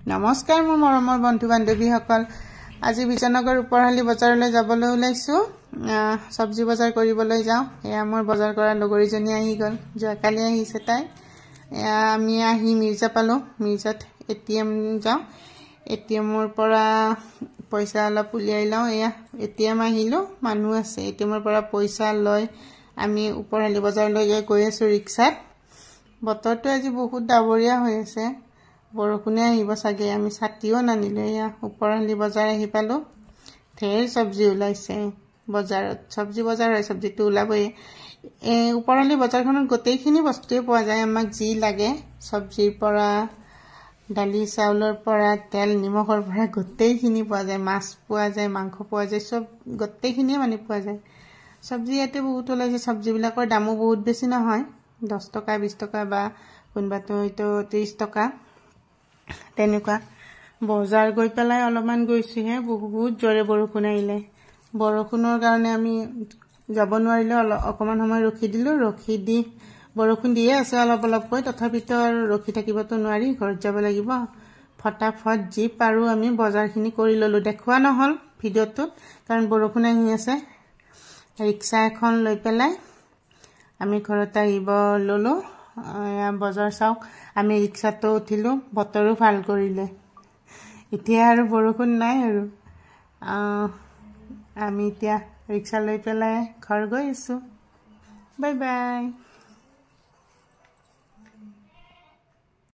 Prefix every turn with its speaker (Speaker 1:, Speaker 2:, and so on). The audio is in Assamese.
Speaker 1: নমস্কাৰ মোৰ মৰমৰ বন্ধু বান্ধৱীসকল আজি বিজয়নগৰ উপৰহালি বজাৰলৈ যাবলৈ ওলাইছো সবজি বজাৰ কৰিবলৈ যাওঁ এয়া মোৰ বজাৰ কৰা লগৰীজনী আহি গল যোৱাকালি আহিছে তাই আমি আহি মিৰ্জা পালো মিৰ্জাত এটিএম যাওঁ এটিএমৰ পৰা পইচা অলপ উলিয়াই লওঁ এয়া এটিএম আহিলো মানুহ আছে এটিএমৰ পৰা পইচা লৈ আমি উপৰহালি বজাৰলৈ গৈ আছো ৰিক্সাত বতৰটো আজি বহুত ডাৱৰীয়া হৈ আছে বৰষুণে আহিব সাগে আমি ছাতিও নানিলে ইয়া উপৰহালি বজাৰ আহি পালো ঢেৰ সবজি ওলাইছে বজাৰত সবজি বজাৰ হয় সবজিটো ওলাবই উপৰহালি বজাৰখনত গোটেইখিনি বস্তুৱে পোৱা যায় আমাক যি লাগে সবজিৰ পৰা ডালি চাউলৰ পৰা তেল নিমখৰ পৰা গোটেইখিনি পোৱা যায় মাছ পোৱা যায় মাংস পোৱা যায় সব গোটেইখিনি মানে পোৱা যায় সবজি ইয়াতে বহুত ওলাইছে সবজিবিলাকৰ দামো বহুত বেছি নহয় 10 টকা 20 টকা বা কোনবাটো হয়তো 30 টকা তেনেকুৱা বজাৰ গৈ পেলাই অলপমান গৈছিহে বহুত জোৰে বৰষুণ আহিলে বৰষুণৰ কাৰণে আমি যাব নোৱাৰিলে অকমান সময় ৰখি দিলো ৰখি দি বৰষুণ দিয়ে আছে অলপ অলপকৈ তথাপিতো ৰখি থাকিবতো নোৱাৰি ঘৰত যাব লাগিব ফটাফট জিপ আৰু আমি বজাৰখিনি কৰি ললো দেখুৱা নহল ভিডিওটো কাৰণ বৰষুণ আহি আছে ৰিক্সা এখন লৈ পেলাই আমি ঘৰত আহিব ললো বজাৰ চাওক আমি ৰিক্সাটো উঠিলো বতৰো ভাল কৰিলে এতিয়া আৰু বৰষুণ নাই আৰু আমি এতিয়া ৰিক্সা লৈ পেলাই ঘৰ গৈ আছো বাই বাই